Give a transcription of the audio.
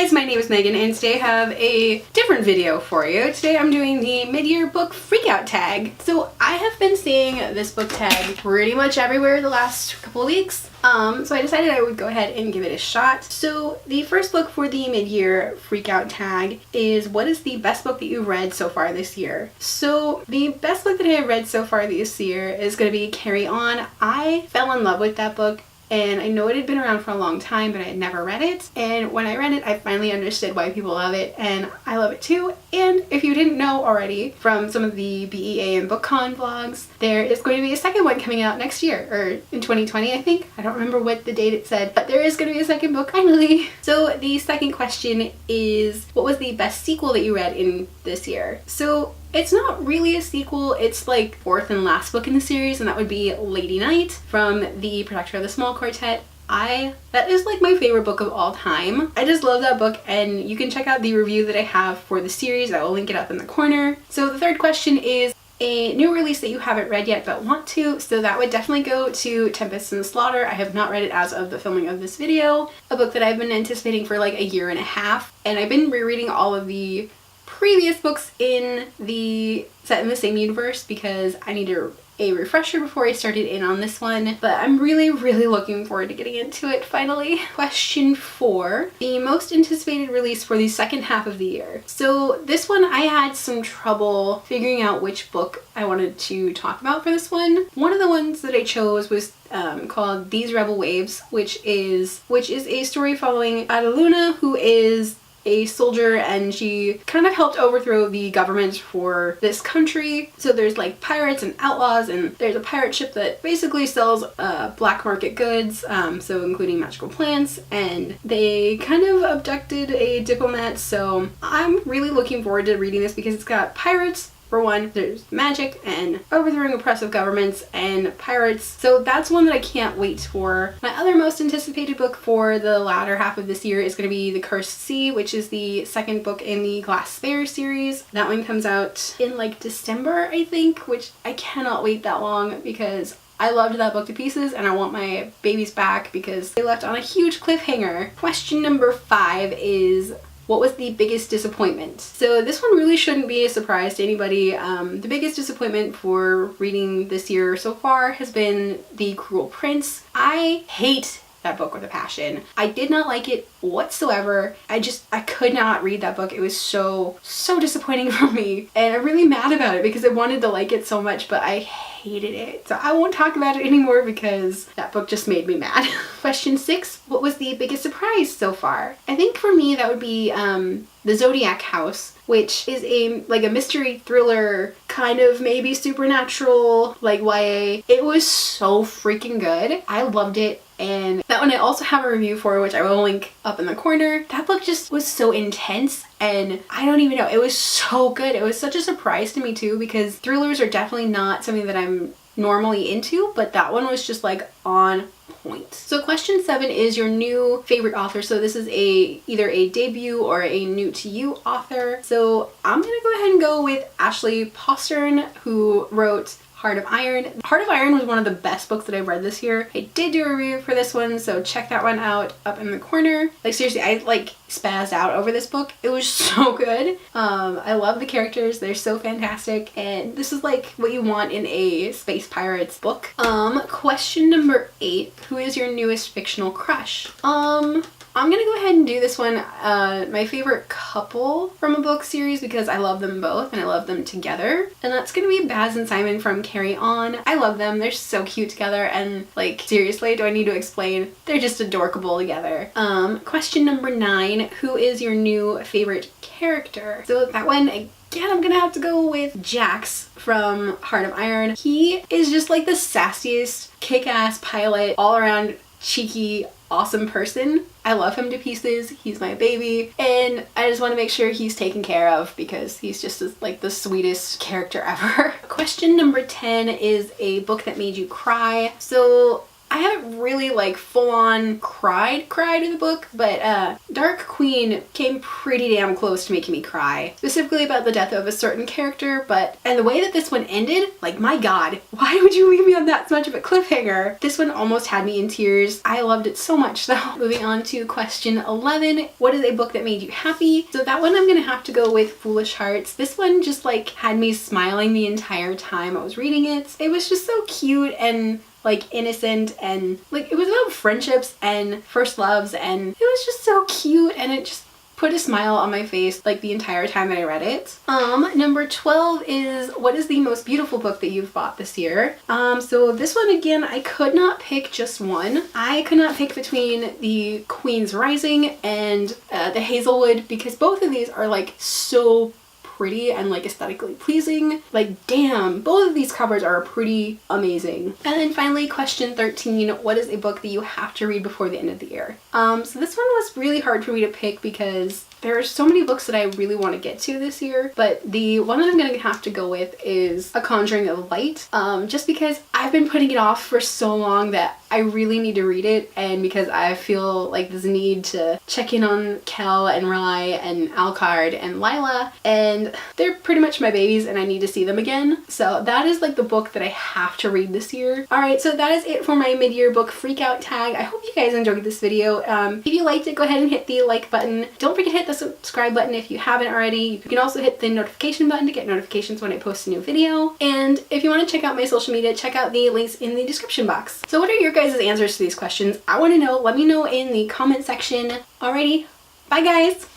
guys, my name is Megan and today I have a different video for you. Today I'm doing the mid-year book freakout tag. So I have been seeing this book tag pretty much everywhere the last couple of weeks. So I decided I would go ahead and give it a shot. So the first book for the mid-year freakout tag is what is the best book that you've read so far this year? So the best book that I have read so far this year is going to be Carry On. I fell in love with that book. And I know it had been around for a long time, but I had never read it. And when I read it, I finally understood why people love it, and I love it too. And if you didn't know already from some of the BEA and BookCon vlogs, there is going to be a second one coming out next year, or in 2020, I think. I don't remember what the date it said, but there is going to be a second book finally. So the second question is, what was the best sequel that you read in this year? So it's not really a sequel, it's like fourth and last book in the series, and that would be Lady Night from the Protector of the Small Quartet. That is like my favorite book of all time. I just love that book, and you can check out the review that I have for the series. I will link it up in the corner. So the third question is a new release that you haven't read yet but want to, so that would definitely go to Tempest and Slaughter. I have not read it as of the filming of this video, a book that I've been anticipating for like a year and a half, and I've been rereading all of the previous books in the set in the same universe because I need a refresher before I started in on this one, but I'm really looking forward to getting into it finally. Question 4, the most anticipated release for the second half of the year. So this one I had some trouble figuring out which book I wanted to talk about for this one. One of the ones that I chose was called These Rebel Waves, which is a story following Adaluna, who is a soldier, and she kind of helped overthrow the government for this country. So there's like pirates and outlaws, and there's a pirate ship that basically sells black market goods, so including magical plants, and they kind of abducted a diplomat. So I'm really looking forward to reading this because it's got pirates. For one, there's magic and overthrowing oppressive governments and pirates. So that's one that I can't wait for. My other most anticipated book for the latter half of this year is going to be The Cursed Sea, which is the second book in the Glass Spare series. That one comes out in like December, I think, which I cannot wait that long because I loved that book to pieces and I want my babies back because they left on a huge cliffhanger. Question number 5 is, what was the biggest disappointment? So this one really shouldn't be a surprise to anybody. The biggest disappointment for reading this year so far has been The Cruel Prince. I hate that book with a passion. I did not like it whatsoever. I could not read that book. It was so disappointing for me, and I'm really mad about it because I wanted to like it so much, but I hated it. So I won't talk about it anymore because that book just made me mad. Question 6, what was the biggest surprise so far? I think for me that would be The Zodiac House, which is a mystery thriller, kind of maybe supernatural, like YA. It was so freaking good. I loved it. And that one I also have a review for, which I will link up in the corner. That book just was so intense, and I don't even know, it was so good. It was such a surprise to me too, because thrillers are definitely not something that I'm normally into, but that one was just like on point. So question 7 is your new favorite author. So this is either a debut or a new to you author. So I'm gonna go ahead and go with Ashley Postern, who wrote Heart of Iron. Heart of Iron was one of the best books that I've read this year. I did do a review for this one, so check that one out up in the corner. Like seriously, I like spazzed out over this book. It was so good. I love the characters. They're so fantastic, and this is like what you want in a space pirates book. Question number 8, who is your newest fictional crush? I'm gonna go ahead and do this one, my favorite couple from a book series, because I love them both and I love them together. And that's gonna be Baz and Simon from Carry On. I love them. They're so cute together, and like seriously, do I need to explain? They're just adorable together. Question number 9, who is your new favorite character? So that one, again, I'm gonna have to go with Jax from Heart of Iron. He is just like the sassiest, kick-ass pilot, all around cheeky, awesome person. I love him to pieces. He's my baby, and I just want to make sure he's taken care of because he's just like the sweetest character ever. Question number 10 is a book that made you cry. So I haven't really like full on cried in the book, but Dark Queen came pretty damn close to making me cry, specifically about the death of a certain character. And the way that this one ended, like, my god, why would you leave me on that much of a cliffhanger? This one almost had me in tears. I loved it so much though. Moving on to question 11, what is a book that made you happy? So that one I'm gonna have to go with Foolish Hearts. This one just like had me smiling the entire time I was reading it. It was just so cute and like innocent, and like it was about friendships and first loves, and it was just so cute, and it just put a smile on my face like the entire time that I read it. Number 12 is what is the most beautiful book that you've bought this year? So this one again, I could not pick just one. I could not pick between the Queen's Rising and the Hazelwood, because both of these are like so pretty and like aesthetically pleasing. Like damn, both of these covers are pretty amazing. And then finally question 13, what is a book that you have to read before the end of the year? So this one was really hard for me to pick because there are so many books that I really want to get to this year, but the one that I'm gonna have to go with is A Conjuring of Light, just because I've been putting it off for so long that I really need to read it, and because I feel like this need to check in on Kel and Rye and Alucard and Lila, and they're pretty much my babies and I need to see them again. So that is like the book that I have to read this year. Alright, so that is it for my mid-year book freakout tag. I hope you guys enjoyed this video. If you liked it, go ahead and hit the like button. Don't forget to hit the subscribe button if you haven't already. You can also hit the notification button to get notifications when I post a new video. And if you want to check out my social media, check out the links in the description box. So what are your guys' answers to these questions? I want to know. Let me know in the comment section. Alrighty, bye guys!